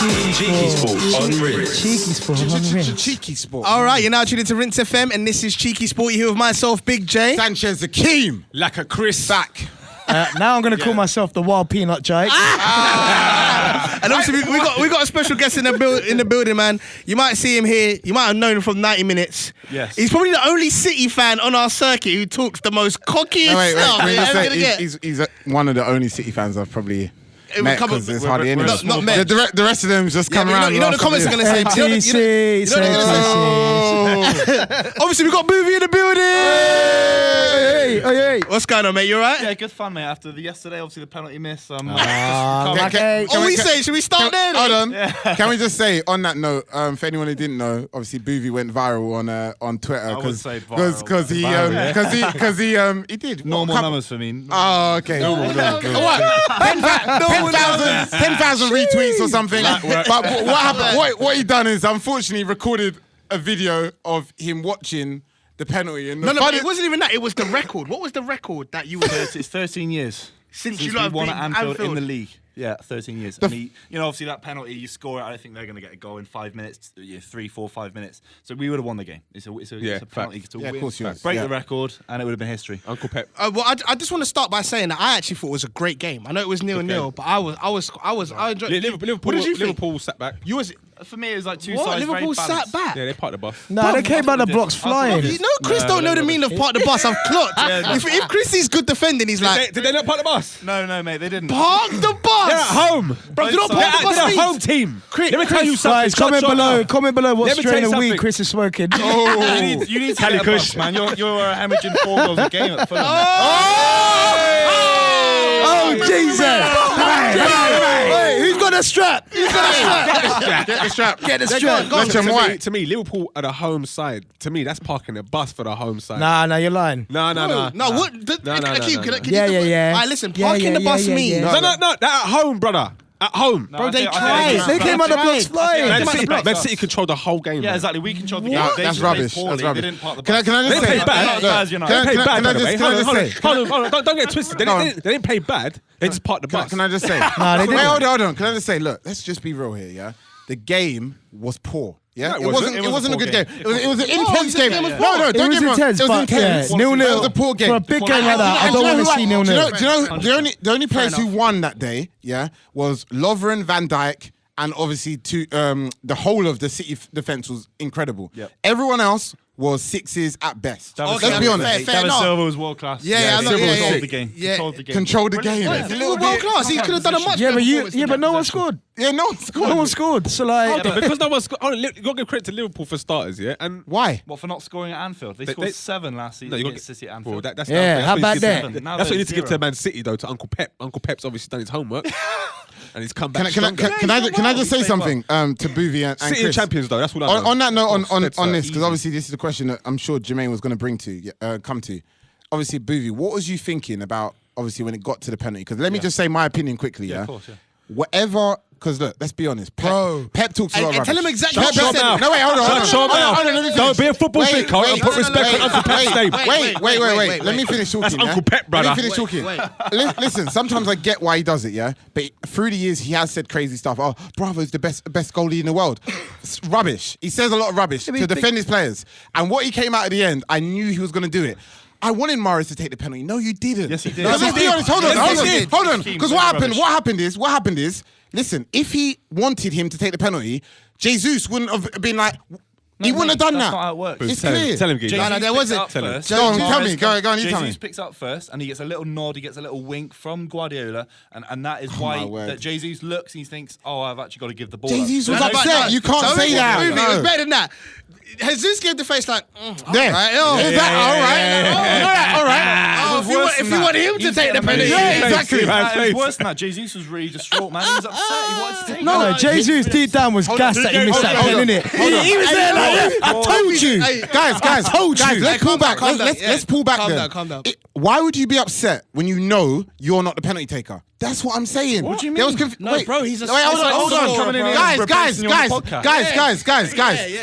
CheekySport on Rinse. CheekySport on Rinse. CheekySport. All right, you're now tuning to Rinse FM, and this is Cheeky Sport. You're here with myself, Big J. Sanchez Akeem. Like a Chris. Back. Now I'm going to call myself the Wild Peanut Jake. And obviously, we got a special guest in the building, man. You might see him here. You might have known him from 90 Minutes. Yes. He's probably the only City fan on our circuit who talks the most cockiest stuff. Wait, you're ever gonna get. he's one of the only City fans I've probably met because there's hardly any. Not met. The rest of them just come around. You know what the comments are going to say? TC, Obviously, we got Movie in the building. Hey. What's going on, mate? You all right? Yeah, good fun, mate. After yesterday, obviously the penalty miss. Should Should we start there? Hold on. Yeah. Can we just say on that note, for anyone who didn't know, obviously Boovie went viral on Twitter because he did normal numbers for me. Oh, okay. What? 10,000 retweets or something. But what happened? What he done is unfortunately recorded a video of him watching the penalty. And No, but it wasn't even that. It was the record. What was the record that you were? It's 13 years Since we you lot have won been at Anfield in Anfield. the league. Yeah, 13 years. And obviously that penalty, you score it. I don't think they're going to get a goal in 5 minutes, 3, 4, 5 minutes. So we would have won the game. It's a penalty to win. Of course you would. Break the record, and it would have been history. Uncle Pep. Well, I just want to start by saying that I actually thought it was a great game. I know it was 0-0, but I enjoyed. Liverpool sat back. You was. For me, it was like two What? sides. Liverpool very sat balanced. back. Yeah, they parked the bus. Nah, they came out the blocks flying. You know, Chris don't know the meaning of part the bus. I've clocked. If Chris sees good defending, he's like, Did they not park the bus? No, mate, they didn't. park the bus. They're at home. Bro, you know what park the bus They're a means? home team. Let me tell you something. Guys, comment below what Let me strain tell of you weed something. Chris is smoking. You need to get a bus, man. You're hemorrhaging 4 goals a game at Fulham. Oh, Jesus. Hey, who's got a strap? Get the strap. Get the strap. To me, Liverpool are the home side. To me, that's parking the bus for the home side. Nah, you're lying. No. No, what? Akeem, can Yeah. you All right, listen, parking the bus means. No, they're at home, brother. At home. No, Bro, they I think- tried. They came out the blocks flying. Man City controlled the whole game. Yeah, man. exactly. We controlled the game. What? They That's just played rubbish. poorly. That's They rubbish. didn't park the Can I bus. just They say? played bad. Not as bad as They United. played bad, can I by the just- way. can I just say? Hold on. Don't get twisted. They didn't play bad. They just parked the bus. Can I just say? Nah, they didn't. Wait, hold on. Can I just say? Look, let's just be real here. Yeah, the game was poor. Yeah, No, it wasn't a good game. It was an intense game. game was No, poor. don't It get was me wrong. intense, It was but intense. yeah, 0-0. It was a poor game. For a big game like that, I And don't do you want know to see who- 0-0. Do you know the only players who won that day? Yeah, was Lovren, Van Dijk, and obviously the whole of the City defense was incredible. Yep. Everyone else was sixes at best. David Let's be honest. fair David enough. Silva was world class. Yeah, Silva yeah, controlled yeah. the game. Yeah. Control the game. It's a little world class. He could have done a much better performance than but no that. one scored. Yeah, no one scored. No one scored. So like, Because no one's. You got to give credit to Liverpool for starters, yeah? And Why? What, for not scoring at Anfield? They They- scored they- 7 last season you got against City at Well, Anfield. that's Yeah, that's how what about you that? give to- Now That's what you need there's to give to 0. Man City, though, to Uncle Pep. Uncle Pep's obviously done his homework. And he's come back Can I just say something to Boovie and City Chris? champions, though. That's what I know. On that note, on Dead this, set. because obviously this is the question that I'm sure Jermaine was going to come to. Obviously, Boovie, what was you thinking about, obviously, when it got to the penalty? Because let me just say my opinion quickly, yeah? Of course, yeah. Whatever, because look, let's be honest. Pep talks a lot of And tell him rubbish. exactly Pep what you said. said. No, wait, hold on. Shut your mouth. Hold on, let me Don't finish. be a football thick, Carl, and put respect on Uncle Pep's name. Wait. Let me finish talking. That's Uncle Pep, brother. Let me finish talking. Listen, sometimes I get why he does it, yeah? But through the years, he has said crazy stuff. Oh, Bravo's the best goalie in the world. It's rubbish. He says a lot of rubbish to defend his players. And what he came out at the end, I knew he was going to do it. I wanted Morris to take the penalty. No, you didn't. Yes, he did. Let's be honest. Hold on. Because Keem, what happened is, listen, if he wanted him to take the penalty, Jesus wouldn't have been like, he wouldn't have done that. That's not how it works. It's clear. Tell him, Gigi. No, there wasn't. Go on, tell me. Go on, you tell me. Jesus picks up first, and he gets a little nod, he gets a little wink from Guardiola, and that is why that Jesus looks and he thinks, oh, I've actually got to give the ball. Jesus was No, upset. You can't so say that. It was better than that. Jesus gave the face like, Yeah. all right. If you want him to take the penalty, Yeah, exactly. It was worse than that. Jesus was really distraught, man. He was upset. He wanted to take no, it. Jesus deep down was gassed that he missed that pen, innit? He was there like, I told you. Guys, let's pull back. Let's pull back Calm then. down. why would you be upset when you know you're not the penalty taker? That's what I'm saying. What do you There was mean? wait, bro, he's a wait, hold on. coming in here Guys, replacing you on the podcast.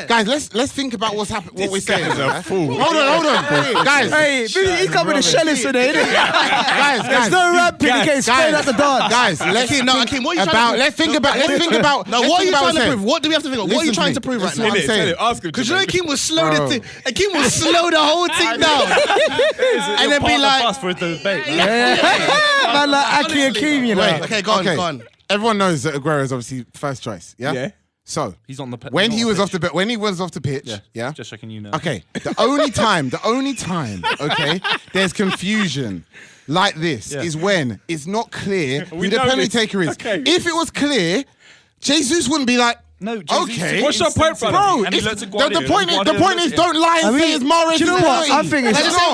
guys, let's think about what's happening. What we're saying. a fool. Hold on, guys. Hey, he's coming to shell us today, isn't he? Guys, There's no ramping. He getting sprayed at the dance. Guys, Akeem, what are you trying to let's think about. No, what are you trying to prove? What do we have to think of? What are you trying to prove right now? I'm saying. Ask him. Because you know Akeem will slow the thing. Akeem will slow the whole thing down, and then be like, for the debate. Man, like Akeem, you know. Wait, okay, go on. Everyone knows that Aguero is obviously first choice. Yeah. Yeah. So He's on the when he was off the pitch. Yeah. Just checking you know. Okay. The only time, okay, there's confusion like this is when it's not clear who the know penalty this. taker is. Okay. If it was clear, Jesus wouldn't be like, No, Jesus, okay. What's your point, brother? Bro, And he it's- looked at the Guardiola, point and is, don't lie and say it's Mahrez. Do you know is what? penalty. I think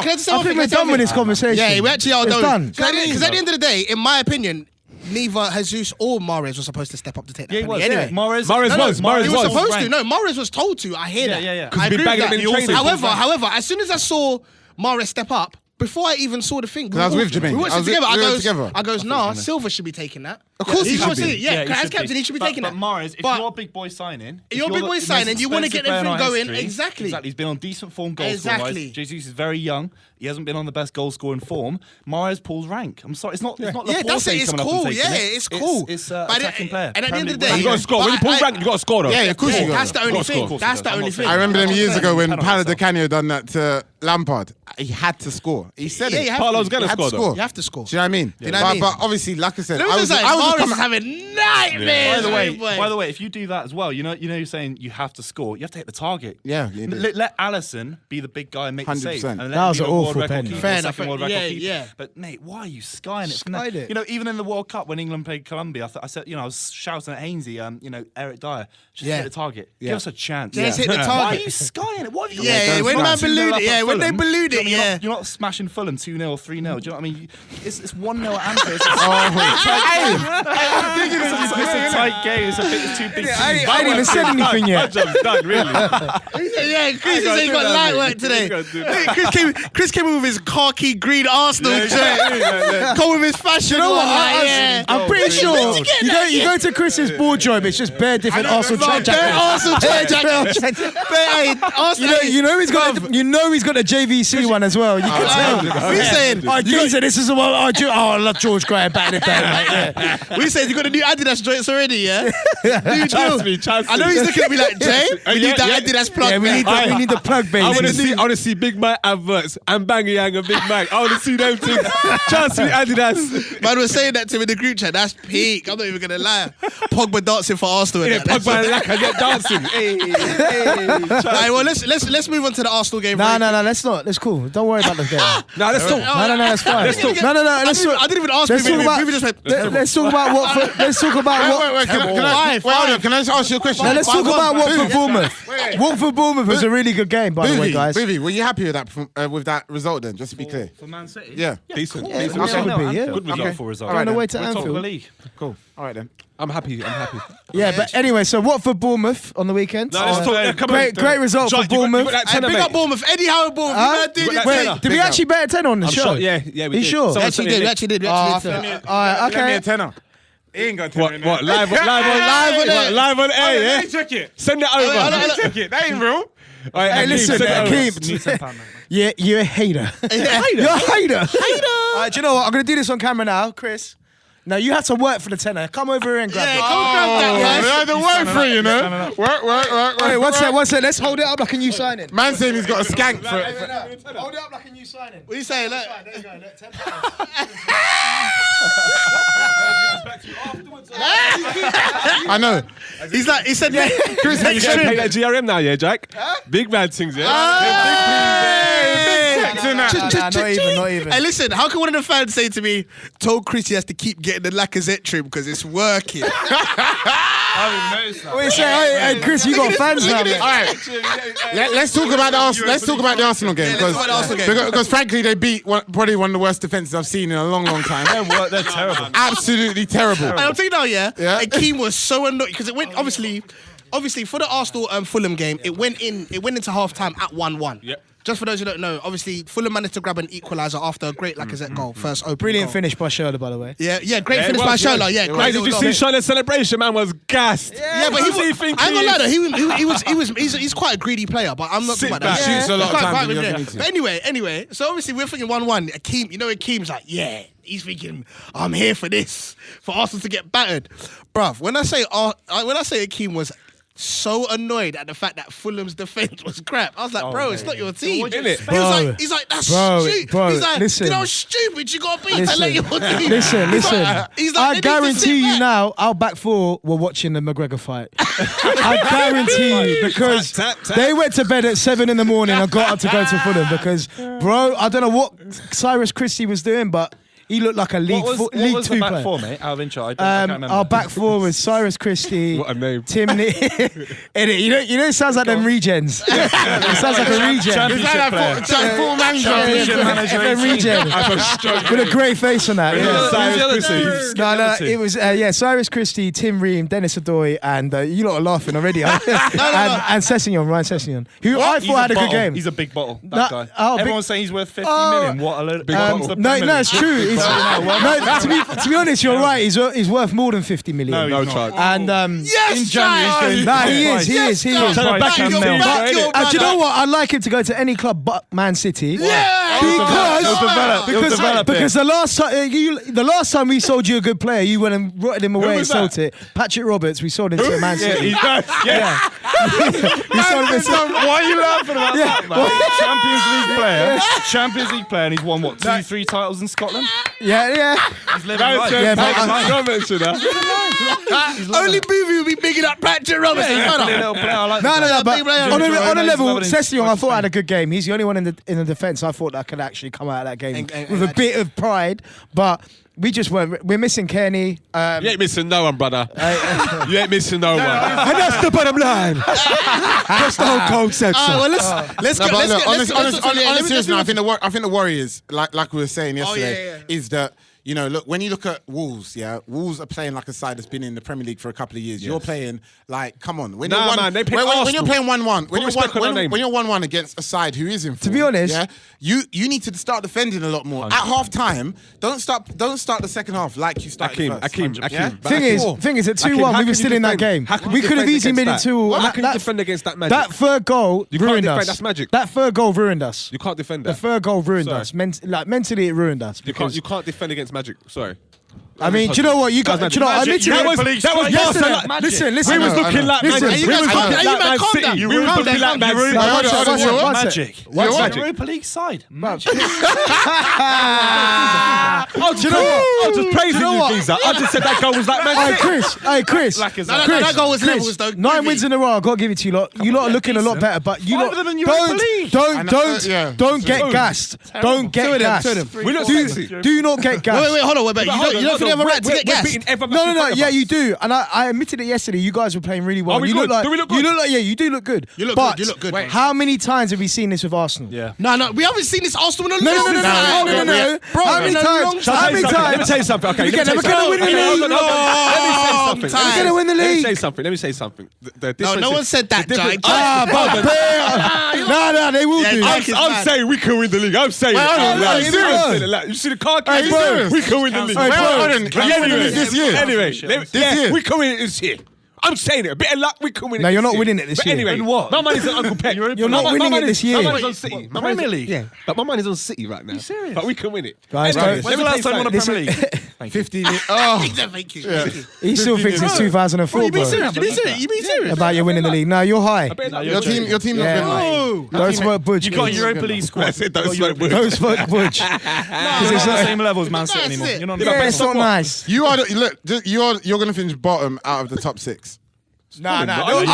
It's not. we're done with this conversation. Yeah, we actually are It's done. Because at the end of the day, in my opinion, neither Jesus or Mahrez was supposed to step up to take that Yeah, he penalty. was. Anyway. Mahrez was. Mahrez He was was. supposed to. No, Mahrez was told to. I hear that. Yeah. Because I he's been agree with bagging that. him in training. However, as soon as I saw Mahrez step up, before I even saw the thing, I was with Jermaine. we watched I it was together. with- we were I together. goes, nah, Silva should be taking that. Of course he should be. Yeah, he as should captain, be. he should be But- taking but that. Mahrez, if But- you're a big boy signing, if You're a big the boy most signing, you wanna expensive get everything player in our going. history- Exactly. He's been on decent form goal Exactly. scoring. Jesus is very young. He hasn't been on the best goal scoring form. Mahrez pulls rank. I'm sorry, it's not. It's not. Yeah, that's it. Laporte It's coming up cool. and taking Yeah, it. it's cool. It's But attacking player. and at the end of the Premier day, You got to score. When you pull rank, you got to score though. Yeah, of course you got that's the only thing. score. That's the only thing. I remember them years ago when Penalty Paolo Di itself. Canio done that to Lampard. He had to score. He said Yeah, it. you have Paolo's to. gonna He had to score though. You have to score. Do you know what I mean? you know what I mean? But obviously, like I said, Look I at was that. just Mahrez is having nightmares. By the way, if you do that as well, you know, you're saying you have to score. You have to hit the target. Yeah, you do. Let Alisson be the big guy and make the save. 100%. And let That him was be an the world awful record penalty. keeper, Fair second enough. world record Yeah, keeper. yeah. But mate, why are you skying it? Skied it. You know, even in the World Cup when England played Colombia, I said, I was shouting at Hainsey, Eric Dyer, just hit the target. Give us a chance. Just hit the Why are target. you skying it? What have you got? Yeah, when man ballooned it. Yeah, when they ballooned it. Yeah. You're not smashing Fulham 2-0 or 3-0. Do you know what I mean? It's 1-0 at Anfield. It's a tight game. It's too big. I ain't even said anything yet. My job's done, really. Yeah, Chris said he got light work today. Chris came in with his khaki green Arsenal shirt. Come with his fashion. You know what? Yeah. I'm pretty sure you go to Chris's wardrobe. It's just bare different Arsenal track jackets. Arsenal track jackets. You know he's got a JVC one as well. You can tell. We saying, Geezer, this is the one. I love George Graham back in the day, mate. Yeah. we said you got the new Adidas joints already, yeah? New deal. Chance I know he's looking at me like, Jay, we need that Adidas plug. Yeah, we need the plug, baby. I want to see Big Mac adverts and Bang Yang and Big Mac. I want to see them things. Chance me Adidas. Man was saying that to me in the group chat. That's peak. I'm not even gonna lie. Pogba dancing for Arsenal. Yeah, Pogba and Laka dancing. Right, well, let's move on to the Arsenal game. No, let's not. That's cool. Don't worry about the game. No, let's talk. No, that's fine. Let's talk. No, let's talk. I didn't even ask Let's you. talk about. We just went. Let's talk about what. Let's talk about what. Wait, can I just ask you a question? No, let's talk about Watford Bournemouth. Watford Bournemouth was a really good game, by the way, guys. Booby, were you happy with that result then? Just to be clear. For Man City? Yeah. Decent. Yeah, Decent. it should be, yeah. Good result Okay. for result. On the way We're to top of the Anfield. league. Cool. All right then. I'm happy. Yeah, but anyway, so Watford Bournemouth on the weekend. No, let's talk. Come on. Great result for Bournemouth. Big up Bournemouth. Eddie Howe Bournemouth. Huh? You man, Wait, did we actually bet a 10 on the I'm show? sure. Yeah, we You did. sure? Someone sent me a link. actually did. Alright, okay. Let me a tenner. He ain't got a tenner. What? Live on air, yeah? Check it. Send it over. Check it. That ain't real. Hey, listen, Akeem. Yeah, you're a hater. You're a hater. All right, do you know what? I'm going to do this on camera now, Chris. Now, you have to work for the tenner. Come over here and grab it. Come grab that, I guys. had to work for it, you know. Work. Wait, one sec. Let's hold it up like a new signing. Man saying he's got a skank for it. Hold it up like a new signing. What are you saying? Look. There you go. Look, 10 I know. He said, Chris, You should pay that GRM now, yeah, Jack? Big man things, yeah? Not even. Hey, listen, how can one of the fans say to me, told Chris he has to keep getting the Lacazette trim because it's working? I haven't noticed that. What you say? Hey, Chris, you got fans now. All right, let's talk about the Arsenal. Let's talk about the Arsenal game because frankly they beat probably one of the worst defenses I've seen in a long time. They're terrible. Absolutely terrible. And I'm thinking now, Akeem was so annoyed because it went obviously for the Arsenal Fulham game, it went into half time at 1-1. Yep. Just for those who don't know, obviously Fulham managed to grab an equaliser after a great Lacazette goal, first open Brilliant goal. finish by Schürrle, by the way. Yeah, great finish by Schürrle. Yeah, great. Did you see Schürrle's celebration? Man was gassed. Yeah, but I ain't gonna lie though, he's quite a greedy player, but I'm not talking about that. Shoots a lot of times when he Yeah. doesn't need to. But anyway, so obviously we're thinking 1-1. Akeem, Akeem's like, yeah, he's thinking, I'm here for this, for Arsenal to get battered. Bruv, when I say Akeem was so annoyed at the fact that Fulham's defence was crap. I was like, bro, it's not your team. He's like, that's stupid. He's like, listen. how stupid you got to be to let your team. Listen. He's like, I guarantee you now, our back four were watching the McGregor fight. I guarantee you, because they went to bed at 7 in the morning and got up to go to Fulham because, bro, I don't know what Cyrus Christie was doing, but he looked like a League Two player. What was the back four, mate? Out of intro, I can't remember. Our back four was Cyrus Christie. What a name. Tim Edit, you know it sounds like them regens. It sounds like a regen. Championship player. Championship manager. Regen. With a great face on that. Yeah. Cyrus Christie. No, it was Cyrus Christie, Tim Ream, Dennis Adoy, and you lot are laughing already. And Sessegnon, Ryan Sessegnon, who I thought had a good game. He's a big bottle, that guy. Everyone's saying he's worth 50 million. What a load of big bottles. No, it's true. To be honest, you're right. He's worth more than 50 million. No chance. And Yes, in January, he is. You're And back, do you know what? I'd like him to go to any club but Man City. Because the last time we sold you a good player, you went and rotted him away at Celtic. Patrick Roberts, we sold him to Man City. Yeah. Why are you laughing about that, man? Champions League player, and he's won what, 2-3 titles in Scotland? Yeah. He's living life. Don't mention that. Only movie will be bigging up Patrick Roberts. Little player, I like that. No, but on a level, Loving his Sessegnon, I thought Scottish had a good game. He's the only one in the defence I thought that could actually come out of that game with a bit of pride, but we just weren't. We're missing Kenny. You ain't missing no one, brother. You ain't missing no one. And that's the bottom line. That's the whole concept. Let's No, go. but look, Let's honest, go. I think the Warriors, like we were saying yesterday, is that. Look, when you look at Wolves, Wolves are playing like a side that's been in the Premier League for a couple of years. Yes. You're playing like, come on. When they play when you're playing 1-1, when you're 1-1 against a side who is in form, to be honest, you need to start defending a lot more. 100%. At half time, don't start the second half like you started Akeem. Thing is, at 2-1, we were still in that game. We could have easily made it 2-1. How can you defend against that magic? That third goal ruined us. That's magic. That third goal ruined us. You can't defend that. The third goal ruined us. Mentally, it ruined us. You can't defend against magic. Sorry. I mean, do you know what? I admit to it. That was Barcelona. Listen. We was looking like Listen, We was looking like Magic. Europa League side. Oh, do you know what? I was just praising you, Geezer. I just said that goal was like Man City. Hey, Chris. That goal was levels though. 9 wins in a row. I gotta give it to you lot. You lot are looking a lot better, but you lot don't get gassed. Don't get gassed. We're not sexy. Do not get gassed. Wait, hold on. You don't think they have a right to get gassed? No. Yeah, you do. And I admitted it yesterday. You guys were playing really well. We look good? Do we look good? You do look good. You look but good. You look good. Wait, how many times have we seen this with Arsenal? Yeah. No, we haven't seen this Arsenal in a No. Bro, How many times? Let me tell you something. Okay, We're never gonna win the league. We're gonna win the league. Let me say something. No one said that, Jack. No, they will do. I'm saying we can win the league. I'm saying you see the car Hey, bro. we can win the league. This year. Anyway, we can win it this year. I'm saying it. A bit of luck, we can win it. No, you're not year. winning it this But year. anyway, what? my money's on Uncle Pep. You're not winning it this year. My money's on City. Premier League? Yeah, but my money's on City right now. Are you serious? But we can win it. Guys, Anyway, don't- When's the last time you won a Premier League? 15 years. Oh, Thank you. He still thinks it's 2004, You bro. be serious? You be serious? About you winning the league. No, you're high. your team not been like. Don't smoke Budge. You got a Europa League squad. I said don't smoke Budge. Don't smoke Budge. You're not on the same level as Man City anymore. You're not on the Yeah, it's not nice. You're going to finish bottom out of the top 6. Nah. Are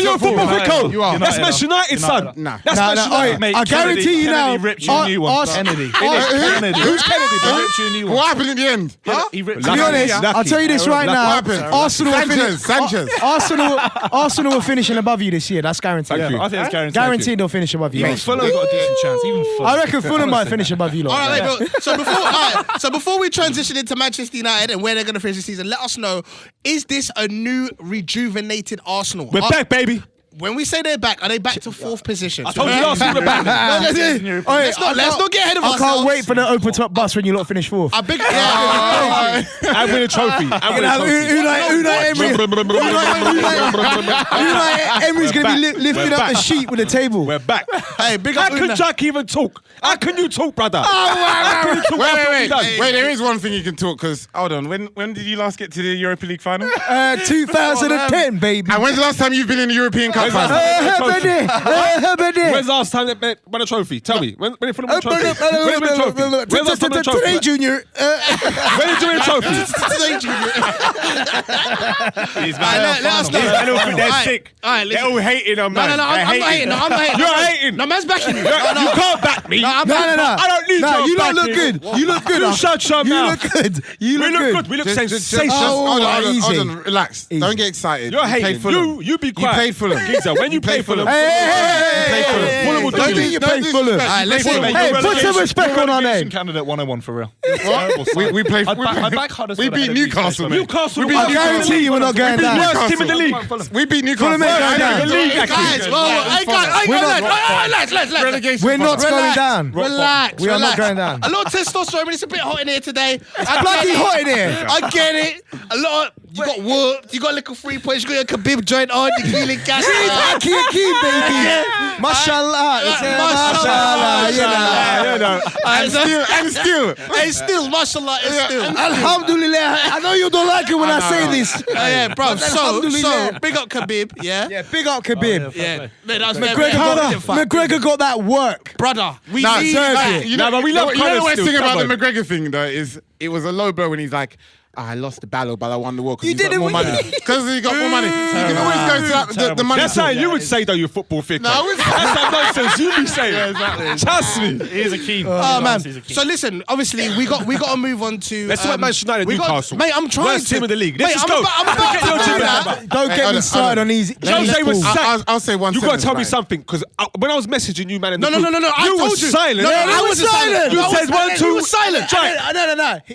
you a football Rico? You are. That's Manchester United, son. Nah. That's Manchester United. Mate, I guarantee you now. Kennedy ripped you a new one. Kennedy. Kennedy. Who's Kennedy, He bro? ripped you a new one. What happened in the end? He ripped To be honest, I'll tell you this right now. happened? Arsenal Sanchez. Arsenal will finishing above you this year. That's guaranteed. Thank you. I think it's guaranteed. Guaranteed they'll finish above you. Even Fulham got a decent chance. Even Fulham. I reckon Fulham might finish above you lot. All right, mate, so before we transition into Manchester United and where they're going to finish the season, let us know, is this a new rejuvenated Arsenal? We're back, baby. When we say they're back, are they back to 4th position? I told you last week we're back. Let's not get ahead of I ourselves. can't wait for the open top bus when you lot finish 4th. A big I win a trophy. Unai Emery's going to be lifting up the sheet with the table. We're back. Hey, big How up can Unai. Jack even talk? How can you talk, brother? Wait, there is one thing you can talk, because, hold on, when did you last get to the Europa League final? 2010, baby. And when's the last time you've been in the European Cup final? When's the last time they won a trophy? Tell me. When did Fulham win a trophy? When did they win a trophy? When's the last time they won a trophy? Today, Junior. When did you win a trophy? Today, Junior. Let us know. I don't think they're Alright, sick. alright, They're all hating on man. No, I'm not hating. I'm not hating. You're hating. No, man's backing you. You can't back me. No. I don't need your You lot look backing. good. You look good. You shut your You mouth. look good. You We look look good. good. We look Just sensational. hold on, easy. relax. Easy. Don't get excited. You're You played hating. Fulham. You be quiet. played Fulham. Geezer, when you play Fulham. Hey, Fulham will do don't you. think you play Fulham. Alright, let's see. Hey, put some respect on our name. Candidate 101 for real. We played. I'd back Huddersfield We beat ahead of these Newcastle, guys. mate. Newcastle. We beat I guarantee you we're not going down. Worst team in the league. We beat Newcastle. Fulham ain't going down. The league, Guys, let's. Relegation. We're not going down. Relax. We are not going down. A lot of testosterone, but it's a bit hot in here today. Bloody hot in here. I get it. A lot of, you got whooped, you got a little 3 points, you got your Khabib joint on, the healing gas. Akeem, baby. Mashallah. Mashallah. And still. Hey, still, mashallah, it's still. Alhamdulillah. I know you don't like it when I say this. Yeah, bro. So, Alhamdulillah. big up Khabib, yeah? Yeah, big up Khabib. Yeah. Man, that's McGregor got that work. Brother, we Nah, need seriously. You know, but we love you know the colours worst still, thing about come the on. McGregor thing, though, is it was a low blow when he's like, I lost the battle, but I won the war because You he got didn't more win. money. Because he got more money. You can always go to the money. That's how you would say, though, you're football fit. No, That's that nonsense you be saying. exactly. Trust me. He is a keen. Oh man! So listen, obviously we got to move on to. Let's talk about Manchester United, we got- Newcastle. Mate, I'm trying Worst to. team in the league. Mate, Let's just I'm go. about Get to your do team that. in. Don't get me started on these. Jose was schools. sacked. I'll say one You got to sentence, tell me right? something, because when I was messaging you, man, in the No. group, I you told was you. silent. No, I wasn't silent. You I said was 1, 2. You were silent. No.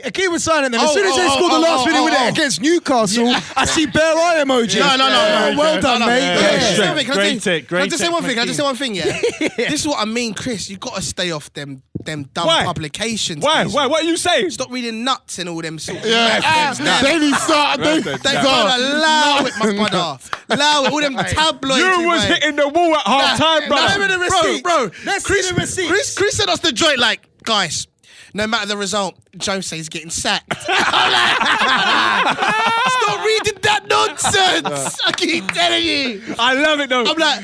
Akeem was silent. Then as soon as they scored the last minute with it against Newcastle, I see bare eye emoji. No. Well done, mate. Yeah. Can Great take, I just say one thing? great Can I just say one thing? Yeah. This is what I mean, Chris. You got to stay off them dumb Why? publications. Why? please. Why? What are you saying? Stop reading nuts and all them sorts. Yeah, Daily Start. They gotta allow it, my brother. Allow it. All them tabloids. You was hitting the wall at half time, Nah, brother. the receipt, bro. Let's see the receipt. Chris sent us the joint like, guys, no matter the result, Jose's getting sacked. Stop reading that nonsense. I keep telling you. I love it, though. I'm like,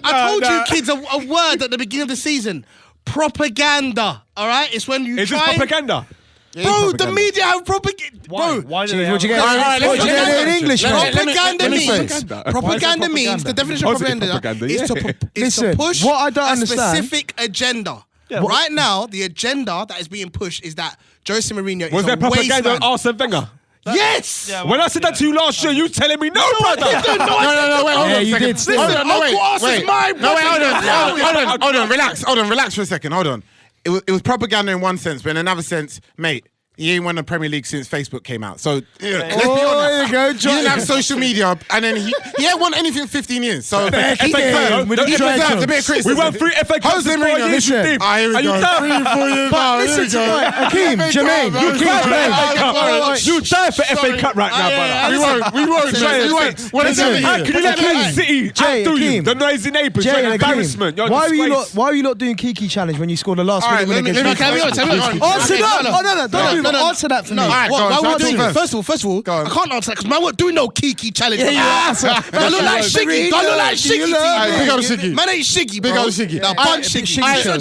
I told you kids a word at the beginning of the season. Propaganda. All right? It's when you Is this try. propaganda? Bro, the media have propaganda. Bro, Why do they What you have- get? What you get in English, man? propaganda me means say. propaganda means the definition of Oh, is it propaganda propaganda? is to Yeah. Listen, push what I don't a understand- specific agenda. Right now, the agenda that is being pushed is that Jose Mourinho Was is there a propaganda waste on man. Arsene Wenger? Yes. When I said that to you last year, you telling me no, brother. No, wait, hold on a you second. did say Hold that. on, no, wait, Uncle Arsene's wait. my No, wait, hold brother. on, relax for a second, hold on. It was propaganda in one sense, but in another sense, mate, he ain't won the Premier League since Facebook came out. So, let's be honest. there you go, He didn't have social media, and then he ain't won anything in 15 years. So, he did. deserved With the a triangles. bit of criticism. We won 3 FA Cups Jose in 4 Mourinho, years. listen. Team. Here we Are you go. done? 3, 4 years now. Here we Listen to go. what? Akeem, Jermaine, You cried for Jermaine. FA Cup. You died for FA Cup right now, brother. We won't. What is Listen. it? How can you let Man City Jay, outdo you? Akeem. The noisy neighbours. Jay You're and an Akeem, embarrassment. You're a why were disgrace. you not doing Kiki challenge when you scored the last All right, minute win let me against carry on. Answer no. Oh, no, don't do answer that for me. All right, go on. Why So would do you? first. First of all, Go on. I can't answer that because man won't do no Kiki challenge. Yeah, you answer. Do I look like Shiggy? Do I look like Shiggy? Hey, big old Shiggy. Man ain't Shiggy, bro. Big old Shiggy. Now, punch Shiggy. Shiggy show. You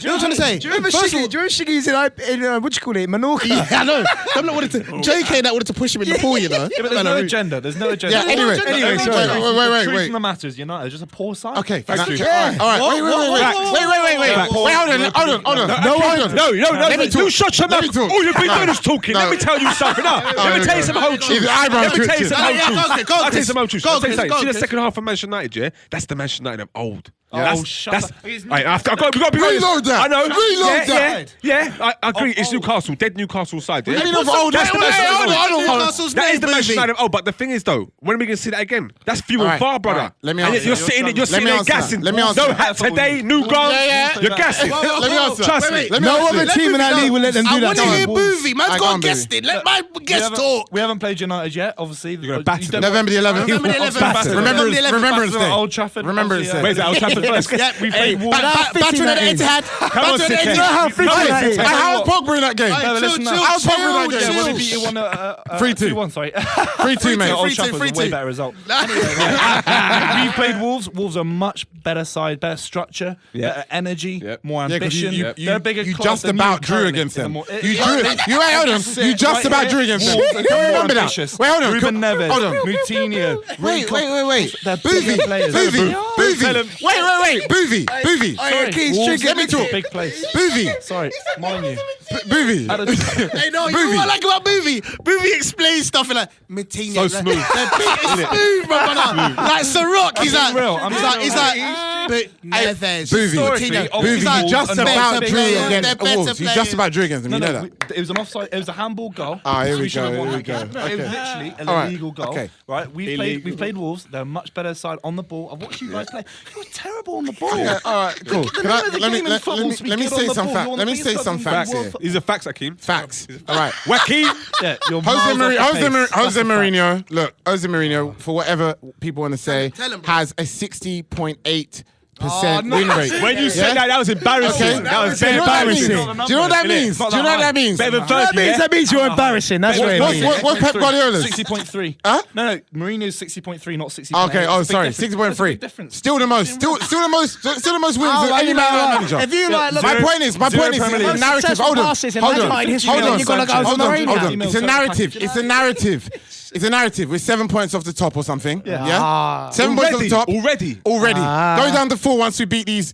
know what I'm trying to say? Do you remember First of all- Shiggy? Do you remember Shiggy's in what you call it, Menorca? Yeah, I know. I'm not wanting to. JK that wanted to push him in the pool, you know. Yeah, but there's no agenda. There's no agenda. Yeah, anyway. Anyway, The sorry. truth Wait. of the matter is United are just a poor side. Okay, Thank you. All right. Wait. Hold on. No, you shut your Let me mouth. talk. All you've been doing is talking. No. Let me tell you something. Let me tell you some whole truth. His eyebrows Let me tell you twitching. some whole Yeah, truth. go on, I'll tell you Chris. some whole truth. Go on, I'll tell you Chris, something. go on, See the Chris. second half of Manchester United, yeah? That's the Manchester United of old. Shut up. We've got to be honest. Reload that. I know. Reload that. Yeah, I agree. It's Newcastle, dead Newcastle side. Yeah? What do you mean of old? That's the Manchester United of old. Newcastle's That is the name, Manchester baby. United of old. But the thing is, though, when are we going to see that again? That's few All and right, far, brother. all right. Let me And answer you're that. sitting Let me there answer gassing. that. Let me answer No that. hat today, new goals. You're gassing. Let me answer. Trust Wait, me. wait. Let me No answer. other team in that league will let them do I that. want to to hear them. Boovy. Man's I got can't guested. Let my guest talk. We haven't played United yet, obviously. You're gonna batter them. November the 11th. November the 11th. Batter. Remembrance Day. Old Trafford. Remembrance Day. Where's that? Old Trafford first. Yeah, We played Wolves. Battering at is. Etihad. Come on, Battering at Sick. You know how Etihad. fit that is. And how was Pogba in that game? Hey, listen chill, now. I was probably chill, like that. chill. Yeah, well, they beat you 3-2. 3-1, sorry. 3-2, mate. Old 3-2, Trafford was a 3-2. way better result. We've played Wolves. Wolves are a much better side, better structure, better energy, Yep. more Yeah, 'cause ambition. They're a bigger you club just than about drew currently against in the them. more- You just about drew against them. Wolves are You remember more that? ambitious. Wait, hold on. Ruben Neves, Hold on. Moutinho. Wait. They're Boovy. bigger players. Boovy. Wait. Boovy. Sorry, Keys, Wolves, trigger. Let me talk. Big place. Boovy. Sorry, Molyneux. Boovy. Hey, no, you know what I like about Boovy? Boovy explains stuff in like Matinho. So smooth. It's smooth, my brother. Like Ciroc, he's like, real. he's like, but Neves, Boovy. Matinho. Boovy, He's like, you just better about drew players, against they're better Wolves. You just players. about drew against them. You know that. It was an offside. It was a handball goal. Ah, here we We should have go, won here we that game. go. No, it was Okay. literally an All right, illegal goal. okay. Right, we've played Wolves. They're a much better side on the ball. I've watched you guys play. You're terrible on the ball. Yeah, all right, cool. The Can I- name of the let me- game in let- football let me- is to be let me good say on the some ball. facts. You're one Let of me the say biggest some clubs in the facts world here. for- These are facts, Akeem. Facts. All right. Wacky. Yeah, you're Jose miles off the pace. Jose That's a fact. Mourinho, look, Jose Mourinho, for whatever people want to say, Tell him, bro. has a 60.8% win rate. When you said that was embarrassing. Okay. That was Do you very know what that means? embarrassing. Do you know what that means? Do you know what that means? Better than That Fergie, means yeah? that means you're embarrassing. That's what it means. What's Pep Guardiola's? 60.3. Huh? No, Mourinho's 60.3, not 60.8. Okay, oh It's a big sorry, difference. It's a 60.3. big difference. Still the most wins Oh, of any manager. If you like, look, My point is, Premier League. narrative. successful Hold on, passes in hold Man on, United history, hold then on, you gotta go hold for on, Mourinho. hold on. Mourinho. It's a narrative. It's a narrative. It's a narrative. We're 7 points off the top or something. Yeah. 7 points off the top. Already. Go down to 4 once we beat these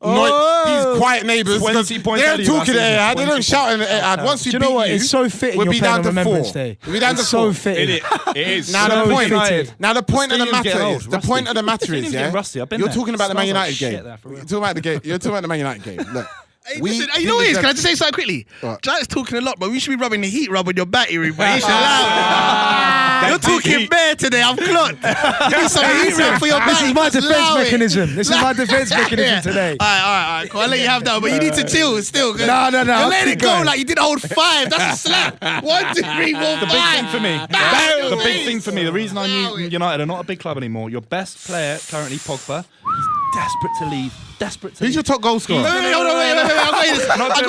quiet neighbours. 20 points They ahead don't of you talk last at season. Etihad. They don't 20 shout at Etihad. Once we Do you beat know what? you, It's so fitting we'll you're be playing down on to 4. Remembrance Day. We'll be down to It's 4. so fitting. It is. Now So the point. fitted. Now the point of the stadium's getting matter old, is. The rusty. point of the matter is, Stadium's yeah. getting rusty. I've been You're there. talking about the Man Smells like United shit game. there, for real. You're talking about the game. You're talking about the Man United game. Look. Hey, listen, you know what it is? Can I just say something quickly? What? Jack's talking a lot, but we should be rubbing the heat rub on your battery, but you should allow it. You're talking bare today, I've clocked. You need some heat rub for your battery. This is my just defense allow it. mechanism. This is my defense mechanism today. All right, cool. I'll let you have that, but you need to chill still. No, I'll You're letting it keep go going. like you did hold 5. That's a slap. 1, 2, 3, 4, 5. The big thing for me, Bang! the big thing for me, the reason I Allow knew it. United are not a big club anymore, your best player currently, Pogba, he's desperate to leave. Desperate to Who's your leave. top goal scorer? Wait, hold on, wait. I got you this. I got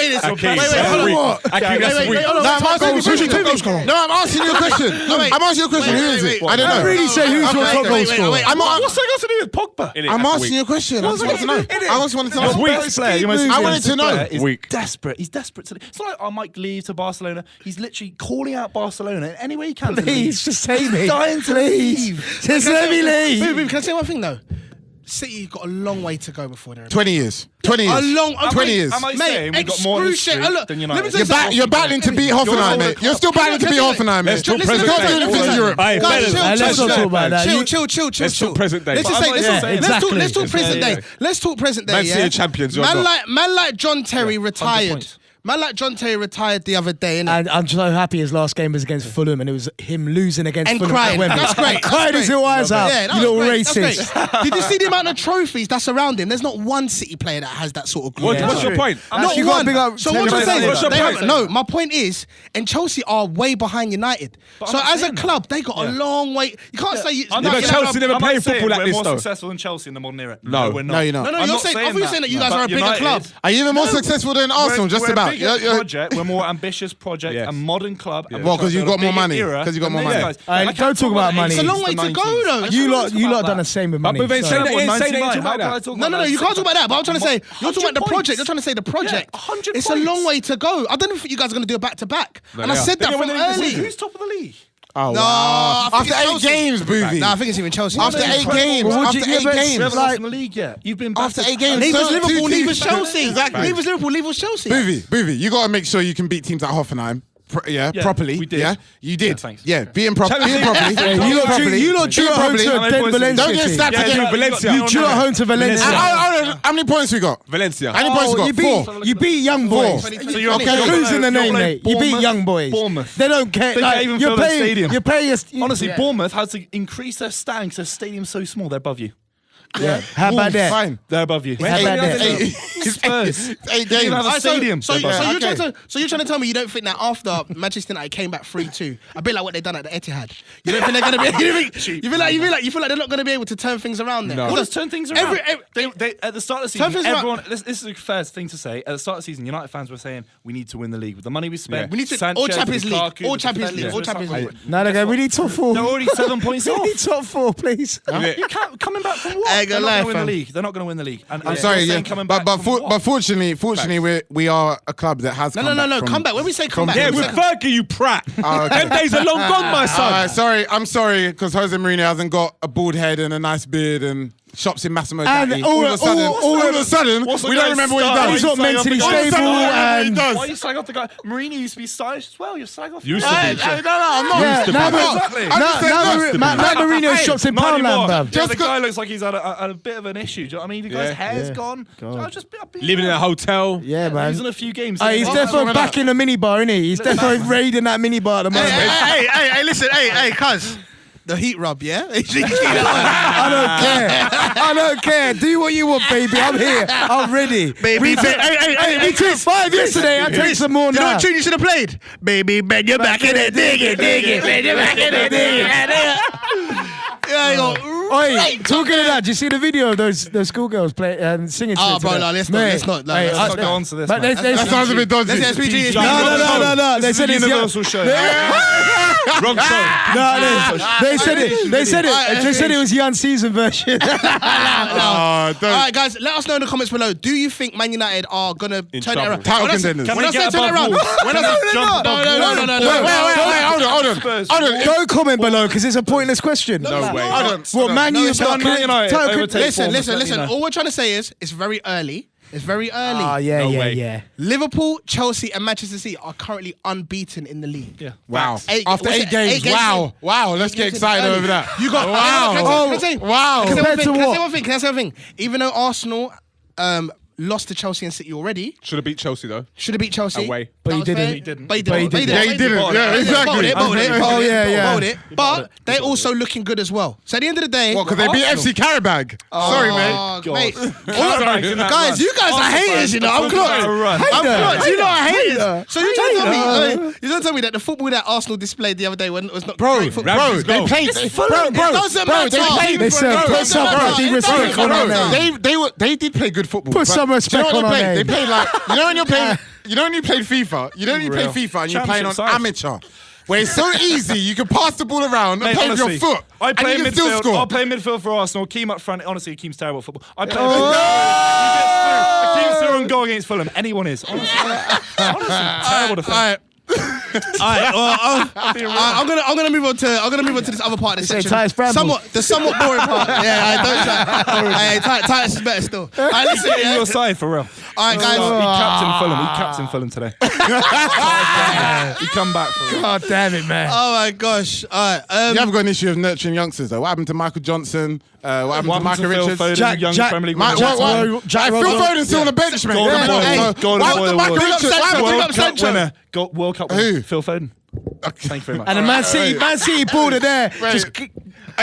you this. Okay, Wait, that's hold on. weak. What? Akeem, that's Wait, weak. hold on. No, I'm asking you a Who's question. your top goal scorer? No, I'm asking you a question. wait. I'm asking you a question. Who is it? Wait. I don't know. Really say who's your top goal scorer? What's that got to do with Pogba? I'm asking you a question. I just wanted to know. I just wanted to know. Your best player, your most I wanted expensive to know. player is Weak. desperate. He's desperate to leave. It's not like I might leave to Barcelona. He's literally calling out Barcelona in any way he can. to leave. Please, just take me. Dying to leave. Just let me leave. Wait, can I say one thing though? City've got a long way to go before they're 20 years. 20 years. A long 20 years. Am I saying we've got more history excruciating- look, than let me United? tell you something. You're battling to beat Hoffenheim, mate. You're still battling to beat Hoffenheim, mate. Let's talk You present can't day. do anything in Europe. Aye, Guys, better. Let's not talk about that. Chill. Let's talk present day. Let's just say, But I'm let's not talk- saying- let's talk present Yeah. day. Let's talk present day. Man City yeah? are champions, you're Man not. like John Terry retired. points. Man like John Terry retired the other day, innit? And I'm so happy his last game was against Fulham, and it was him losing against And Fulham. crying. at Wembley. That's great. And cried his little eyes out. Yeah, that you was little great. That's racist. great. Did you see the amount of trophies that's around him? There's not one City player that has that sort of glory. What's your point? Not You gotta one. big up So Terry what I'm saying? What's your They point? haven't- No, my point is, and Chelsea are way behind United. But So I'm not as a saying that. club, they got a long way. You can't say. I'm Yeah, not but saying- Chelsea never I'm played not saying football like we're this, more though. successful than Chelsea in the modern era. No. we're not. No, you're not. No, I'm you're not saying. saying Obviously, that. saying that you guys But are a bigger United- club. Are you even more successful than Arsenal? Just we're about. bigger project. We're more ambitious project, a modern club. And Well, because you've got more money. Because you've got more money. Don't talk about money. It's a long way to go, though. You lot done the same with money. But then say that. No, you can't talk about that. But I'm trying to say, you're talking about the project. You're trying to say the project. 100 It's a long way to go. I don't think you guys are going to do a back-to-back. And I said that from early. Who's top of the league? Oh, No, wow. I think After it's 8 Chelsea. games, Boovy. No, I think it's even Chelsea. After 8 games. After 8 You games. haven't lost in the league yet. You've been back After to 8 games. Leave us Liverpool, 2-2. leave us Chelsea. Exactly. Leave us Liverpool, leave us Chelsea. Boovy, you got to make sure you can beat teams at Hoffenheim. Properly. we did. Yeah, you did. thanks. being properly. You lot drew at home to a dead Valencia. Don't get team. slapped again. Valencia. You drew at home to Valencia. How many points we got? Valencia. How many points we got? 4. You beat Young Boys. Four. So you're Who's in the name, mate? You beat Young Boys. Bournemouth. They don't care. They can't even fill their stadium. You're paying. Honestly, Bournemouth has to increase their standing because their stadium's so small. They're above you. Yeah. How about that? Fine. They're above you. How about that? Spurs. 8 They games. have a stadium. So They're above you. you're trying to tell me you don't think that after Manchester United came back 3-2, a bit like what they done at the Etihad, you don't think they're going to be? You feel like they're not going to be able to turn things around there? No. What does turn things around? They at the start of the Turn season, things around. everyone. This is a fair thing to say. At the start of the season, United fans were saying we need to win the league with the money we spent. Yeah. We need to Sanchez, all Champions League, Lukaku, all the Champions League, defenders, all Champions League. No, we need top 4. They're already 7 points We off. need top 4, please. You can't coming back from what? Hey, They're good not going life, to win the fam. league. They're not going to win the league. And I'm sorry, saying yeah. coming back But from what? fortunately, we are a club that has No, come back. come back. When we say come back, Yeah, we with say- Fergie, you prat. okay. Them days are long gone, my son. I'm sorry, because Jose Mourinho hasn't got a bald head and a nice beard and shops in Massimo And Dutti. all All of a sudden, What's the we don't guy's remember what he style? does. He's not mentally All of a sudden, stable he and... does. Why are you slagging off the guy? Mourinho used to be stylish as well. You're slagging off. Used to Hey, be. no, I'm not. Yeah, now Mourinho shops in Not Poundland, anymore. bruv. Yeah, the guy looks like he's had a bit of an issue. Do you know what I mean? The guy's Yeah. hair's Yeah. gone. God. I'll just be Living in a hotel. Yeah, man. Losing a few games. He's defo back in the minibar, isn't he? He's defo raiding that minibar at the moment. Hey, listen, hey, cuz. The heat rub, yeah? I don't care. Do what you want, baby. I'm here. I'm ready. Baby, We took 5 yesterday. I take some more You know now. what tune you should have played? Baby, bend your back in it, dig it, bend your back in it, dig it. Yeah, you go. Oi, talking of that, do you see the video of those schoolgirls singing to Oh, it bro, today? no, let's not, Mate, let's not. No, hey, let's Let's not not go on to this. But man. That sounds a bit dodgy. Let's PG. No. They said it's Universal show. Wrong show. They said it was the unseasoned version. Oh, don't. All right, guys, let us know in the comments below. Do you think Man United are going to turn it trouble. around? Title When I say- contenders. When I say get turn it above around, Wolves? when I Can say they jump above Wait, hold on. Don't comment below because it's a pointless question. No way. Hold on. Well, Man No, U it's not. Man United overtake Listen. Bournemouth, let me know. All we're trying to say is it's very early. It's very early. Oh, yeah, No yeah, way. yeah. Liverpool, Chelsea, and Manchester City are currently unbeaten in the league. Yeah. Wow. What's After 8 it? games, 8 games wow. Let's get excited early. over that. You got wow. Can I say- Wow. Can I say Compared to one what? thing? Can I say one thing? Even though Arsenal lost to Chelsea and City already, Should have beat Chelsea though. should have beat Chelsea. Away. But he That was fair. didn't. He didn't. But he But he didn't. didn't. Yeah, he didn't. Yeah, exactly. Oh, yeah. Bowled it. But they also looking good as well. So at the end of the day, What, because they beat FC Carabag? Sorry, mate. mate. Guys, Guys, you guys are haters, you know. I'm clocked. I'm clocked. You lot are haters. So you're trying to tell me that the football that Arsenal displayed the other day was not great football. Ramsey's They goal. played. It doesn't matter. They played. They said, put some bloody respect on our name. They did play good football. Put but some respect do you know on what our they name. played? They played like when you're playing. You know when you played FIFA. You know when you play FIFA and you're playing on Championship size. amateur. Where it's so easy, you can pass the ball around and Mate, play with your honestly, foot, I play and you can still midfield. score. I'll play midfield for Arsenal. Akeem up front. Honestly, Akeem's terrible at football. I play midfield. He gets through. Akeem's through and goal against Fulham. Anyone is. Honestly, terrible defense. Alright, well, I'm gonna move on to this other part of the say section. Titus Bramble. The somewhat boring part. Yeah, I don't try. Titus is better still. Alright, listen. Get your side for real. Alright, guys. He captained Fulham today. He come back for real. God damn it, man. Oh my gosh. Alright. You haven't got an issue of nurturing youngsters though. What happened to Michael Johnson? What happened to Michael Phil Richards? Foden, young Premier League winner. Phil Foden's still on the bench, mate. Golden boy. Golden What boy happened to Michael award. Richards? What happened to World Michael Cup Sancho? winner. World Cup winner. Who? Phil Foden. Thank you very much. And the Man City balled it there. Just Big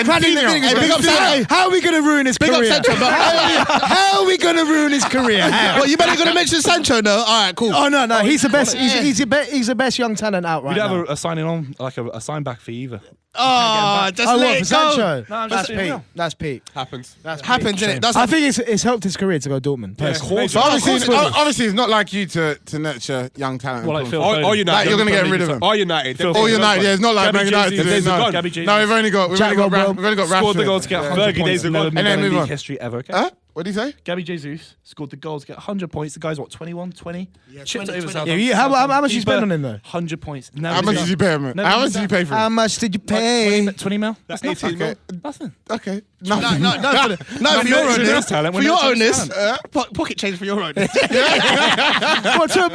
up Sancho. how are we going to ruin his Big up career? Sancho, but How are we going to ruin his career? How? well, you better gonna mention Sancho, no? Alright, cool. Oh no, he's the best. He's the best young talent out right We don't now. have a signing on, like a sign back fee either. Oh, just I let want it for go. Sancho. No, I'm That's just being peak. real. That's peak. Happens. Happens, innit? That's I think it's helped his career to go Dortmund. personally. So obviously, it's not like you to nurture young talent. Well, like Phil Or Foden. United. Like, you're going to get rid of him. Or United. Phil Or Foden. United, yeah, it's not like Man United. Jesus. No, Gone. Gabby Jesus. no, we've only got Rashford. Scored the goal to get 100 points. Days Never ago. been And then done in move league on. history ever. Okay. Huh? What did he say? Gabby Jesus scored the goal to get 100 points. The guy's what, 21, 20? Yeah, Chipped 20, over 20. Yeah, how much you spend on him though? 100 points. How much did you pay him? Never How much did did you that. pay for How him? much did you pay? 20 mil? That's nothing. 18 mil. Nothing. Okay. No, Nothing. for your no, owners. there's talent. For We're your not owners. talent. Pocket change for your owners. What's up?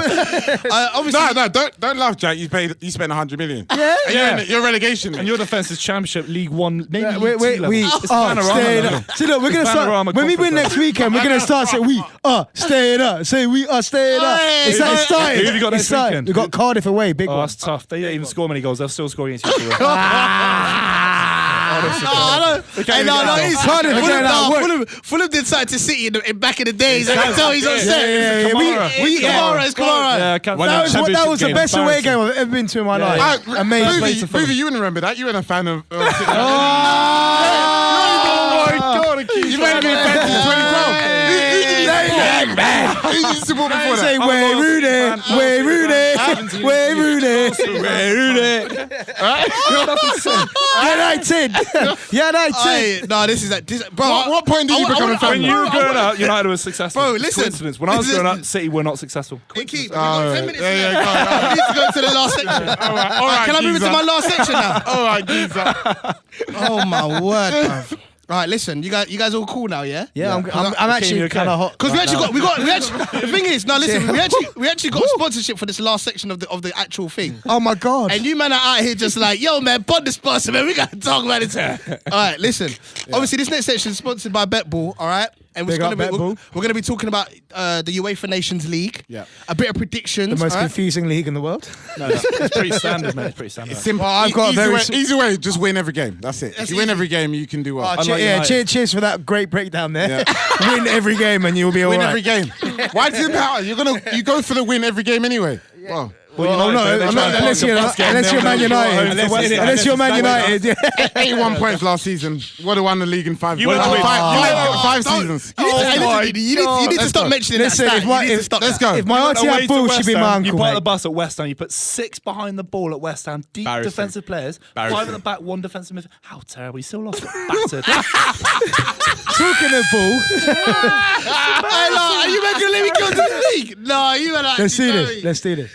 Obviously, No, don't laugh, Jack. You spent 100 million. Yeah. And you're relegation. And your defence is Championship, League One, maybe League We Two level. It's panorama staying level. up. See, look, we're gonna It's start. panorama When we win conference next weekend, we're gonna start saying we are staying up. Say we are staying up. Hey, It's like who started. have you got It's next started. weekend? We got Cardiff away, big Oh, one. that's tough. They don't even score many goals. They'll still score against you. he's Cardiff again, like, what? Fulham did something to City in back in the days. I can tell he's upset. Yeah. It's Kamara. Yeah, I can't. That was the best away game I've ever been to in my life. Amazing. Movie, you wouldn't remember that. You weren't a fan of. Oh my God, you might have been a fan since 2012. Who did you support before Say that? way Rooney, way Rooney, way Rooney. United. No, this is bro. What point did you become a fan? When you were growing up, United was successful. Bro, It's listen. coincidence. When I was growing up, City were not successful. Keep. We've got 10 minutes yeah, left. We need to go to the last section. All right, Can I move into my last section now? All right, geezer. Oh my word, bruv. Right, listen, you guys all cool now, yeah? Yeah, I'm actually okay? kind of hot. Because the thing is, no, listen, we actually got a sponsorship for this last section of the actual thing. Oh my God. And you man are out here just like, yo man, bond the sponsor, man. We gotta talk about it. All right, listen. Obviously, this next section is sponsored by BetBall. All right, and we're gonna be talking about the UEFA Nations League. Yeah. A bit of predictions. The most all right? confusing league in the world. No, it's pretty standard, mate. It's pretty standard. Simple. I've got a very easy way. Just win every game. That's it. If you win every game, you can do well. Unlike United. Cheers for that great breakdown there. Win every game and you'll be all Win right. every game. Why does it matter? You go for the win every game anyway. Well, Well, no, unless you're Man United. Unless you're Man United. 81 points last season. Would have won the league in five seasons. You need to stop mentioning that Listen, stat. if my- You need to if- stop Let's that. go. If my auntie Away had to balls, West she'd be Ham, my You uncle, park the mate. bus at West Ham. You put 6 behind the ball at West Ham. Deep Embarrassing. defensive players. 5 Embarrassing. at the back, 1 defensive midfield. How terrible. You still lost. Battered. Talking of ball, Hey, no, are you making let me go to the league? No, you are like. let's do this. Let's do this.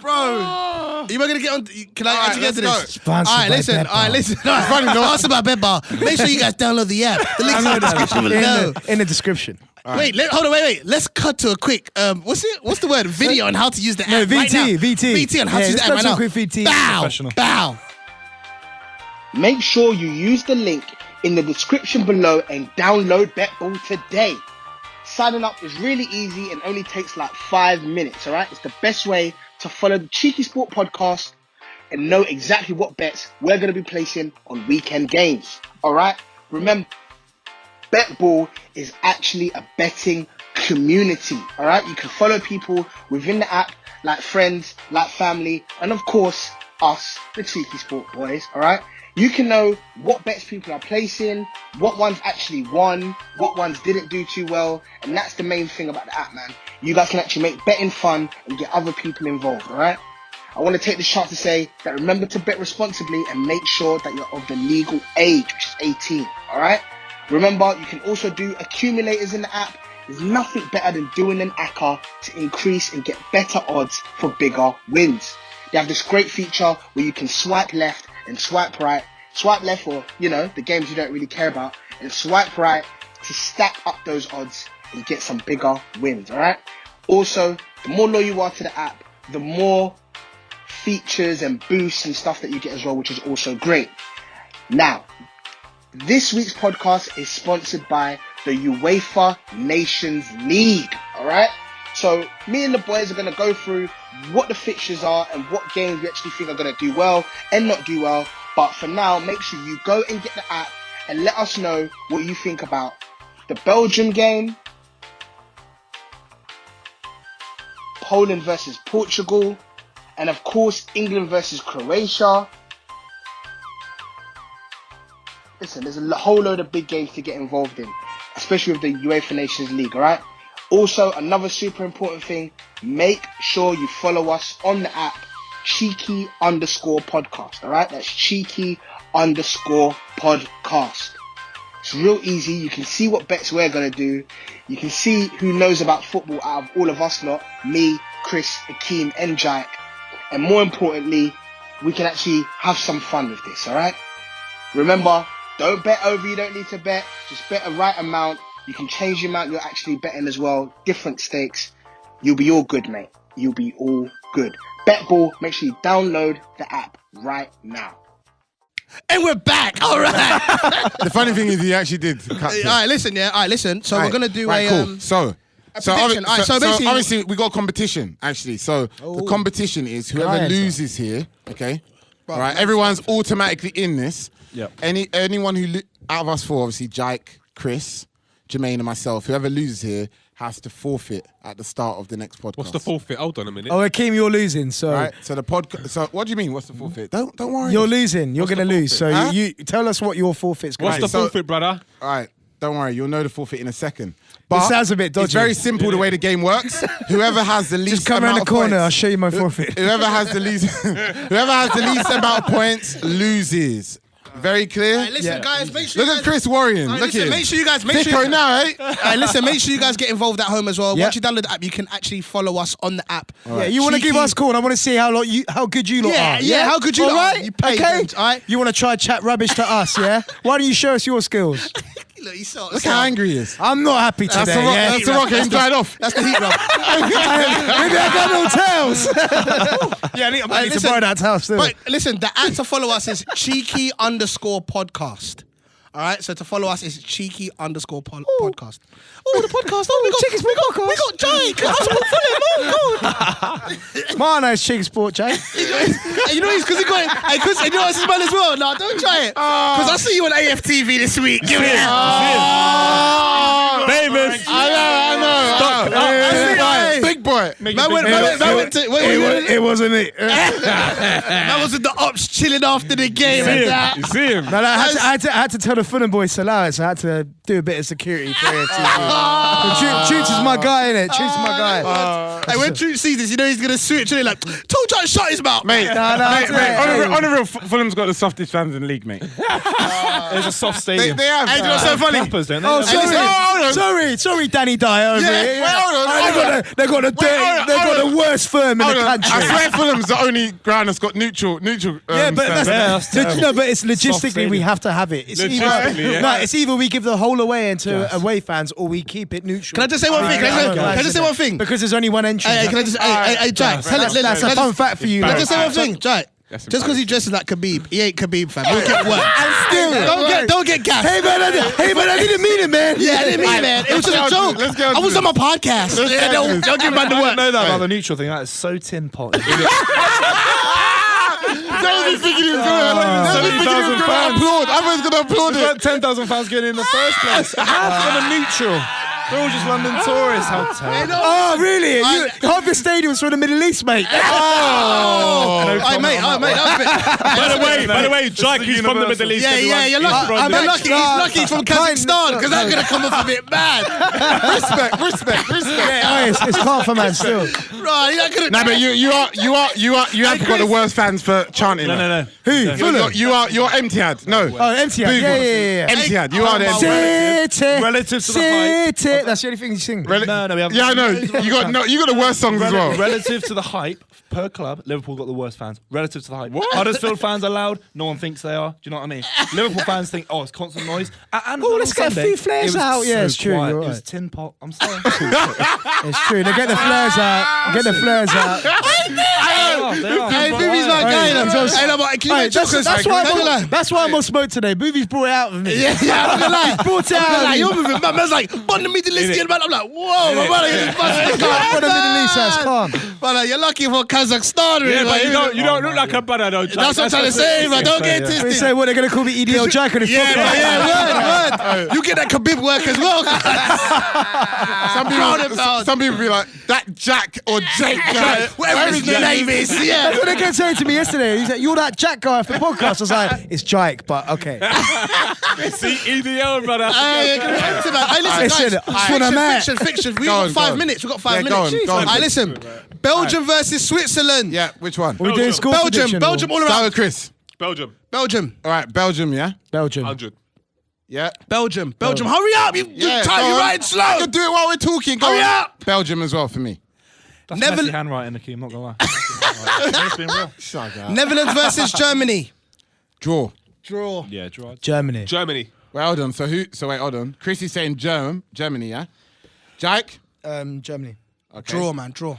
Bro. Are you gonna get on? Can I actually get to let's this? go. All Sponsored right, by listen. Betbar. All right, listen. Ask about Betbar. Make sure you guys download the app. The link's in the description below. In the description. Wait, hold on, wait. Let's cut to a quick. What's the word? Video on how to use the app. No, right VT, now. VT. VT on how to Yeah, use the let's app cut right to a now. quick VT. Bow. Professional. Bow. Make sure you use the link in the description below and download BetBall today. Signing up is really easy and only takes like 5 minutes, alright? It's the best way to follow the Cheeky Sport podcast and know exactly what bets we're going to be placing on weekend games, alright? Remember, BetBall is actually a betting community, alright? You can follow people within the app, like friends, like family, and of course, us, the Cheeky Sport boys, alright? You can know what bets people are placing, what ones actually won, what ones didn't do too well, and that's the main thing about the app, man. You guys can actually make betting fun and get other people involved, alright? I want to take this chance to say that remember to bet responsibly and make sure that you're of the legal age, which is 18, alright? Remember, you can also do accumulators in the app. There's nothing better than doing an ACCA to increase and get better odds for bigger wins. They have this great feature where you can swipe left and swipe right. Swipe left for, the games you don't really care about, and swipe right to stack up those odds and get some bigger wins, alright? Also, the more loyal you are to the app, the more features and boosts and stuff that you get as well, which is also great. Now, this week's podcast is sponsored by the UEFA Nations League, alright? So, me and the boys are going to go through what the fixtures are and what games we actually think are going to do well and not do well. But for now, make sure you go and get the app and let us know what you think about the Belgium game, Poland versus Portugal, and of course, England versus Croatia. listen, there's a whole load of big games to get involved in, especially with the UEFA Nations League, all right? Also, another super important thing, make sure you follow us on the app, Cheeky_podcast, all right? That's Cheeky_podcast. It's real easy. You can see what bets we're going to do. You can see who knows about football out of all of us lot, me, Chris, Akeem, and Jack. And more importantly, we can actually have some fun with this, all right? Remember, don't bet over you don't need to bet. Just bet a right amount. You can change the amount you're actually betting as well. Different stakes. You'll be all good, mate. You'll be all good. Betball, make sure you download the app right now. And we're back. All right. The funny thing is, he actually did. All right, listen. So we're gonna do cool. So prediction. Basically, obviously we got a competition actually. So the competition is whoever loses here. Okay. All right. Everyone's automatically in this. Yeah. Anyone who out of us four, obviously Jake, Chris, Jermaine, and myself, whoever loses here has to forfeit at the start of the next podcast. What's the forfeit? Hold on a minute. Oh, Akeem, you're losing. So Right. So the podcast. So what do you mean? What's the forfeit? Don't worry. you're losing. You're going to lose. So Huh? you tell us what your forfeit's going What's to the be. forfeit, brother? All right. Don't worry. You'll know the forfeit in a second. This sounds a bit dodgy. It's very simple the way the game works. Whoever has the least Just come around amount the of corner. I'll points, show you my forfeit. whoever has the least amount of points loses. Very clear. Right, listen, guys, make sure Look at Chris worrying. Right, Look listen, at him. make sure you guys Thicko now, eh? listen, make sure you guys get involved at home as well. Yeah. Once you download the app, you can actually follow us on the app. Yeah, you want to give us a call. I want to see how good you lot are. Yeah, how good you all lot right? are. You pay okay. them, all right? You want to try chat rubbish to us, yeah? Why don't you show us your skills? Look, he's Look how angry he is. I'm not happy today. That's the rock. yeah? That's the rock. He's dried off. That's the heat rub. Maybe I got no tails. Yeah, I need to borrow that tail still. But listen, the app to follow us is Cheeky_podcast. All right, so to follow us is Cheeky_podcast. Oh, the podcast. Oh, we got Jake. That's what My name's CheekySport Jay. you know he's because he got it. Hey, Chris, you know what's his man as well. No, don't try it. Because I see you on AFTV this week. Give it. Davis. I know. Big boy. It wasn't it. That was in the ops chilling after the game and that. You see him? No, I had to tell the Fulham boys to allow it, so I had to do a bit of security for AFTV. Toots is my guy, innit? Toots is my guy. Hey, when Truth sees this, you know he's going to switch and he's like, told John shut his mouth. Mate, No, On the real, Fulham's got the softest fans in the league, mate. There's a soft stadium. they have. Hey, you know what's so funny? Clappers, don't they? Oh, Sorry. sorry, Danny Dyer over here. Wait, hold on. They got the worst firm in the country. I swear Fulham's the only ground that's got neutral. Yeah, but that's terrible. no, but it's Soft logistically stadium. we have to have it. It's Logistically, either we give the whole away into away fans or we keep it neutral. Can I just say one thing? Can I just say one thing? Because there's only one entry. Hey, can I just, hey, Jack, That's a fun fact for you. Can I just say one thing, Jack? That's Just because he dresses like Khabib, he ain't Khabib, fam. He'll get work. Still, Don't get gassed. Hey man, I didn't mean it, man. Yeah, I didn't mean it, man. It was just a joke. Let's go. I was on my podcast. Yeah, don't give man the I work. didn't know that about the neutral thing. That is so tin pot. Don't be thinking he was going to applaud. I was going to applaud There's it. like 10,000 fans getting in the first place. Half of them are neutral. They're all just London tourists. How terrible. Oh, really? Half your stadium's from the Middle East, mate. Hey, mate, that was a bit. By the way, Jake, he's from the Middle East. Yeah, you're lucky. I'm lucky. He's lucky he's from Kazakhstan because that's going to come off a bit bad. Respect. It's half a man still. Right, you're not going to. No, but you have got the worst fans for chanting. No. Who? You're Emtihad. No. Oh, MTN. Yeah. Emtihad. You are the Emtihad. City. Relative to the hype. City. That's the only thing you sing. No, we haven't. Yeah, I know. You got the worst songs as well. Relative to the hype per club, Liverpool got the worst fans. Relative to the hype. Huddersfield fans are loud. No one thinks they are. Do you know what I mean? Liverpool fans think, oh, it's constant noise. Oh, let's get a few flares out. Yeah, it's true. Quiet. You're It was right. tin pot. I'm sorry. It's true. They get the flares out. Hey, Booby's my guy. Hey, no, but can you That's why I'm on smoke today. Boovy's brought it out of me. Yeah, I'm not gonna lie. Brought it out. Like, you're moving. My man's like, bond the Middle East, man. I'm like, whoa, my brother, you're busting the car. What a Middle East has calm. But you're lucky for Kazakhstan. Yeah, like, but you don't look like a brother though, Jake. That's what I'm trying to say, man. Don't get They twisted. say what they're gonna call me EDL Jack on this podcast. Yeah, blood. You get that Khabib work as well. Some people be like, that Jack or Jake guy. Whatever his name is. Yeah. That's what they kept saying to me yesterday. He's like, "You're that Jack guy for the podcast." I was like, "It's Jake, but okay." See, EDL, brother. Hey, listen, Listen, guys. Fiction. We got 5 minutes. We got 5 minutes. Go on. All right, listen. Belgium versus Switzerland. Yeah, which one? We're doing score prediction, Belgium all Start around. with Chris. Belgium. All right, Belgium, yeah? Belgium. 100. Yeah. Belgium. Hurry up. You're Go riding on. slow. I can do it while we're talking. Go Hurry on. up. Belgium as well for me. That's Never- messy handwriting, Akeem, not gonna lie. It's been real. Netherlands versus Germany. Draw. Draw. Yeah, draw. Germany. Germany. Well, hold on. So wait, hold on. Chris is saying Germany, yeah? Jake? Germany. Okay. Draw, man. Draw.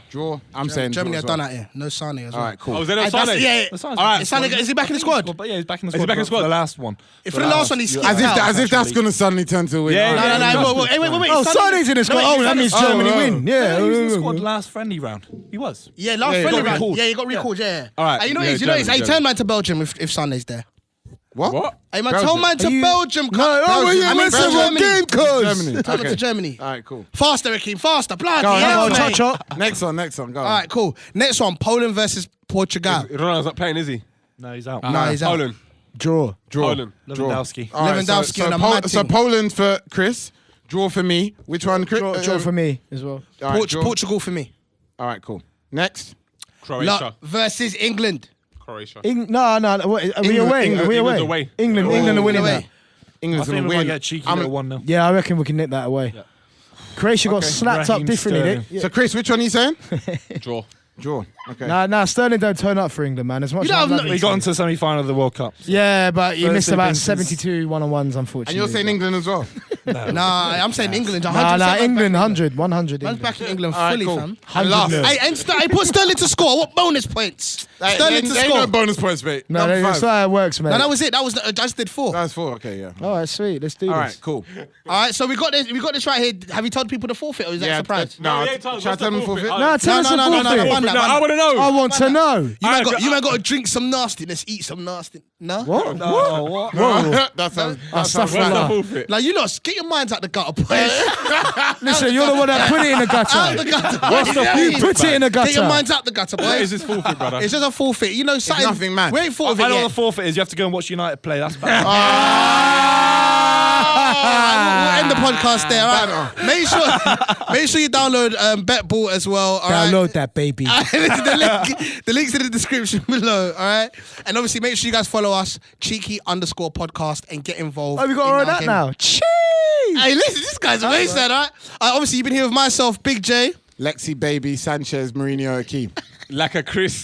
I'm saying Germany draw are as well. done out here. No Sane as well. All right, cool. Oh, is that no That's- Sane? yeah. All right. Is he back in the squad? But yeah, he's back in the Is he squad. back in the for squad? the last one. For the last one, he's skipped As out. if that's going to suddenly turn to a win. Yeah, All right. No. Wait. Oh, Sane's in the squad. Oh, that means Germany win. Yeah. He was in the squad last friendly round. He was. Yeah, last Yeah, friendly got round. recalled. Yeah, he got recalled. Yeah. All right. You know, Yeah, you know, he Germany. turned man to Belgium if Sane's there. What? Hey, man, Belgium. tell man to Belgium. No, I mean, Belgium. Germany. Germany. Turn it to Germany. All right, cool. Faster, Akeem. Faster. Bloody Go on, hell, go on, mate. Chop. Next one. Go on. All right, cool. Next one, Poland versus Portugal. Ronaldo's not playing, is he? No, he's out. No, he's out. Poland. Draw. Poland. Lewandowski. All right, Lewandowski on a mad so thing. Poland for Chris. Draw for me. Which one, Chris? Draw for me as well. All right, draw. Portugal for me. All right, cool. Next. Croatia. Versus England. Croatia. No. What, are we away? Are we England's away? away. England are winning Away. that. England's I going think to we might win. get cheeky I'm- little 1-0. Yeah, I reckon we can nip that away. Croatia got slapped up Raheem differently. Sterling. So, Chris, which one are you saying? Draw. Draw. Okay. Nah, Sterling don't turn up for England, man. As much You as don't I have love no- We him. got into the semi-final of the World Cup. Yeah, but he First missed about instance. 72 one-on-ones, unfortunately. And you're saying England as well? Nah, I'm saying England. 100%. Nah, England, 100, 100 Man's England. back in England All right, fully, cool. fam. And last. mil. Hey, put Sterling to score. What bonus points? Sterling to Ain't score. no bonus points, mate. No, Number that's five. how it works, man. No, that was it. That was I just did 4. That's 4. Okay, yeah. All right, sweet. Let's do All this. right, cool. All right, so we got this right here. Have you told people the forfeit, or is that a surprise? No, he ain't told us. shall I What's tell the them forfeit? forfeit? No, tell us the no, forfeit. run that, No, run I that. want to know. I want to know. You might got to drink some nastiness, eat some nasty. No? What? No, what? Whoa. That sounds Stuff Where's the like that. forfeit? Like, you lot, get your minds out the gutter, boys. Listen, you're the one that put it in the Out the gutter. gutter. What's the boys. forfeit? You put it in the Get your gutter. minds out the gutter, boys. What is this forfeit, brother? It's just a forfeit. You know, something. nothing, man. We ain't thought of I it know what yet. the forfeit is. You have to go and watch United play. That's bad. We'll end the podcast there. All right. Make sure you download BetBall as well. All right. Download that, baby. the link's in the description below. All right. And obviously, make sure you guys follow us, Cheeky_podcast, and get involved. Oh, we got in all our that game. now. Cheese. Hey, listen, this guy's wasted, all right? Obviously, you've been here with myself, Big J. Lexi, Baby, Sanchez, Mourinho, Akeem. Like a Chris.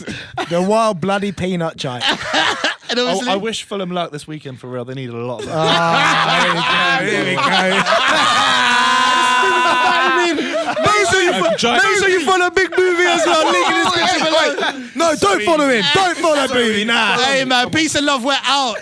The wild bloody peanut giant. And obviously, I wish Fulham luck this weekend for real. They need a lot of that. Here we go. Make sure you follow Big Movie as well. Link in the description below. No, don't follow him. Don't follow Movie. Nah. hey, man, peace and love. We're out.